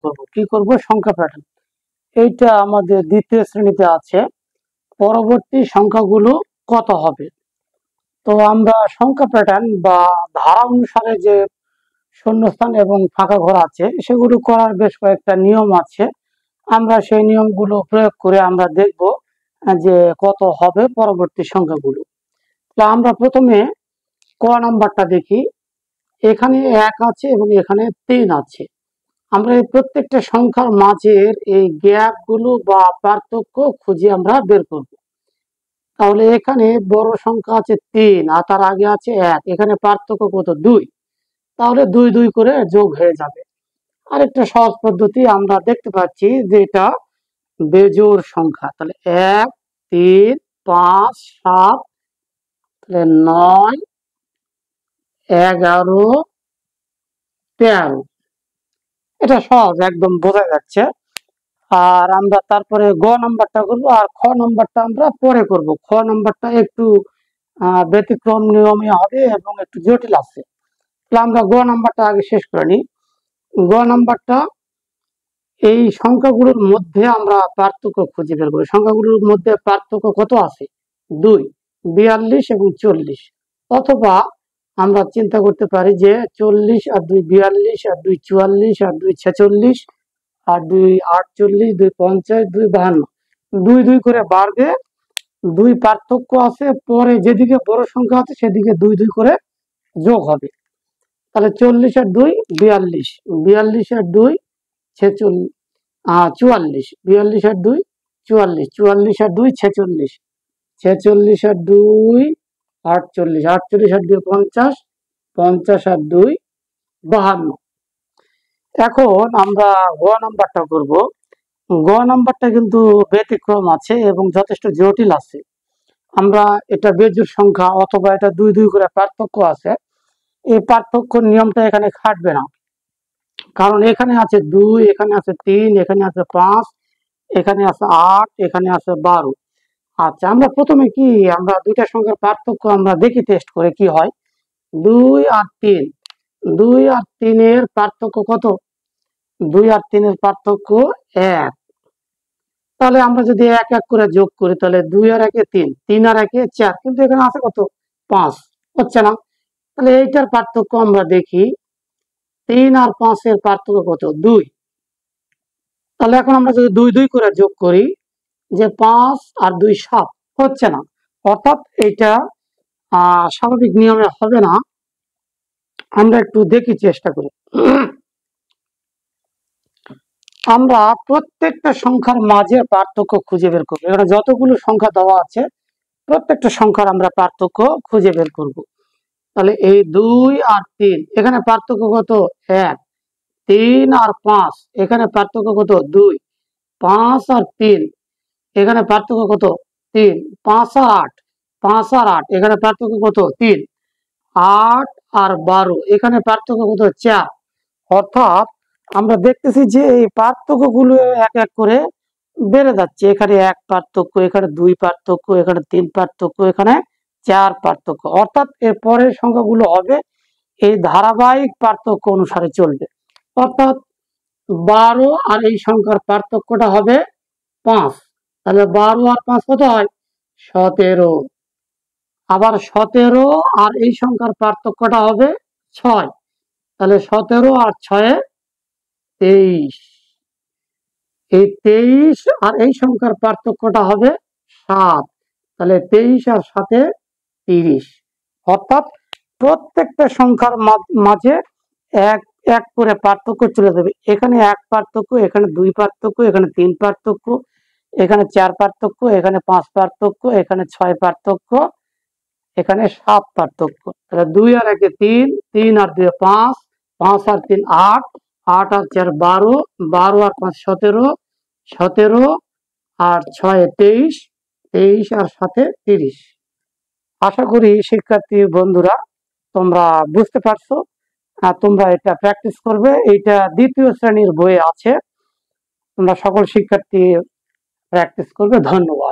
করব। কি করব? সংখ্যা প্যাটার্ন। এইটা আমাদের দ্বিতীয় শ্রেণীতে আছে। পরবর্তী সংখ্যাগুলো কত হবে? তো আমরা সংখ্যা প্যাটার্ন বা ধারা অনুসারে যে শূন্যস্থান এবং ফাঁকা ঘর আছে সেগুলো করার বেশ কয়েকটা নিয়ম আছে। আমরা সেই নিয়মগুলো প্রয়োগ করে আমরা দেখব যে কত হবে পরবর্তী সংখ্যাগুলো। তো আমরা প্রথমে ক নাম্বারটা দেখি। এখানে 1 আছে এবং এখানে 3 আছে। আমরা এই প্রত্যেকটা সংখ্যার মাঝের এই গ্যাপগুলো বা পার্থক্য খুঁজে আমরা বের করব। তাহলে এখানে বড় সংখ্যা আছে 3 আর তার আগে আছে 1, এখানে পার্থক্য কত? 2। তাহলে 2 2 করে যোগ হয়ে যাবে। আরেকটা সহজ পদ্ধতি আমরা দেখতে পাচ্ছি যে এটা বেজোড় সংখ্যা। তাহলে 1 3 5 7, তাহলে 9 11 13। এটা সহজ, একদম বোঝা যাচ্ছে। আর আমরা তারপরে গ নাম্বারটা করব আর খ নাম্বারটা আমরা পরে করব। খ নাম্বারটা একটু ব্যতিক্রম নিয়মে হবে এবং একটু জটিল আছে। তাহলে আমরা গ নাম্বারটা আগে শেষ করে নিই। গ নাম্বারটা এই সংখ্যাগুলোর মধ্যে আমরা পার্থক্য খুঁজে বের করি। সংখ্যাগুলোর মধ্যে পার্থক্য কত আছে? 2, 42 এবং 40। অথবা আমরা চিন্তা করতে পারি যে 40 আর 2 42 আর 2 44 আর 2 46 আর 2 48 2 50 2 52। 2 2 করে বাড়বে। 2 পার্থক্য আছে, পরে যেদিকে বড় সংখ্যা আছে সেদিকে 2 2 করে যোগ হবে। তাহলে 40 আর 2 42, 42 আর 2 46, 44, 42 আর 2 44, 44 আর 2 46, 46 আর 2 48, 48 আর 2 50, 50 আর 2 52। এখন আমরা গ নাম্বারটা করব। গ নাম্বারটা কিন্তু ব্যতিক্রম আছে এবং যথেষ্ট জটিল আছে। আমরা এটা বেজোড় সংখ্যা অথবা এটা 2 2 করে পার্থক্য আছে। এই পার্থক্য নিয়মটা এখানে খাটবে না, কারণ এখানে আছে 2, এখানে আছে 3, এখানে আছে 5, এখানে আছে 8, এখানে আছে 12। আচ্ছা, আমরা প্রথমে কি আমরা দুইটা সংখ্যার পার্থক্য আমরা দেখি টেস্ট করে কি হয়। 2 আর 3, 2 আর 3 এর পার্থক্য কত? 2 আর 3 এর পার্থক্য 1। তাহলে আমরা যদি 1 1 করে যোগ করি তাহলে 2 আর 1 3, 3 আর 1 4, কিন্তু এখানে আছে কত? 5, হচ্ছে না। তাহলে এইটার পার্থক্য আমরা দেখি। 3 আর 5 এর পার্থক্য কত? 2। তাহলে এখন আমরা যদি 2 2 করে যোগ করি যে 5 আর 2 7, হচ্ছে না। অর্থাৎ এটা স্বাভাবিক নিয়মে হবে না। আমরা একটু দেখি, চেষ্টা করি। আমরা প্রত্যেকটা সংখ্যার মাঝে পার্থক্য খুঁজে বের করবো। এখানে যতগুলো সংখ্যা দেওয়া আছে প্রত্যেকটা সংখ্যার আমরা পার্থক্য খুঁজে বের করব। তাহলে এই 2 আর 3, এখানে পার্থক্য কত? 1। 3 আর 5, এখানে পার্থক্য কত? 2। 5 আর 3, এখানে পার্থক্য কত? 3। 5 আর 8, 5 আর 8, এখানে পার্থক্য কত? 3। 8 আর 12, এখানে পার্থক্য কত? 4। অর্থাৎ আমরা দেখতেছি যে এই পার্থক্যগুলো এক এক করে বেড়ে যাচ্ছে। এখানে 1 পার্থক্য, এখানে 2 পার্থক্য, এখানে 3 পার্থক্য, এখানে 4 পার্থক্য। অর্থাৎ এর পরের সংখ্যাগুলো হবে এই ধারাবাহিক পার্থক্য অনুসারে চলবে। অর্থাৎ 12 আর এই সংখ্যার পার্থক্যটা হবে 5। তাহলে 12 আর 5 কত হয়? 17। আবার 17 আর এই সংখ্যার পার্থক্যটা হবে 6। তাহলে 17 আর 6 23। এই 23 আর এই সংখ্যার পার্থক্যটা হবে 7। তাহলে 23 আর 7 30। অর্থাৎ প্রত্যেকটা সংখ্যার মাঝে এক এক করে পার্থক্য চলে যাবে। এখানে 1 পার্থক্য, এখানে 2 পার্থক্য, এখানে 3 পার্থক্য, এখানে 4 পার্থক্য, এখানে 5 পার্থক্য, এখানে 6 পার্থক্য, এখানে 7 পার্থক্য। তাহলে 2 আর 1 3, 3 আর 2 5, 5 আর 3 8, 8 আর 4 12, 12 আর 5 17, 17 আর 6 23, 23 আর 7 30। আশা করি শিক্ষার্থী বন্ধুরা তোমরা বুঝতে পারছো। তোমরা এটা প্র্যাকটিস করবে। এইটা দ্বিতীয় শ্রেণীর বইয়ে আছে। তোমরা সকল শিক্ষার্থী প্র্যাকটিস করবে। ধন্যবাদ।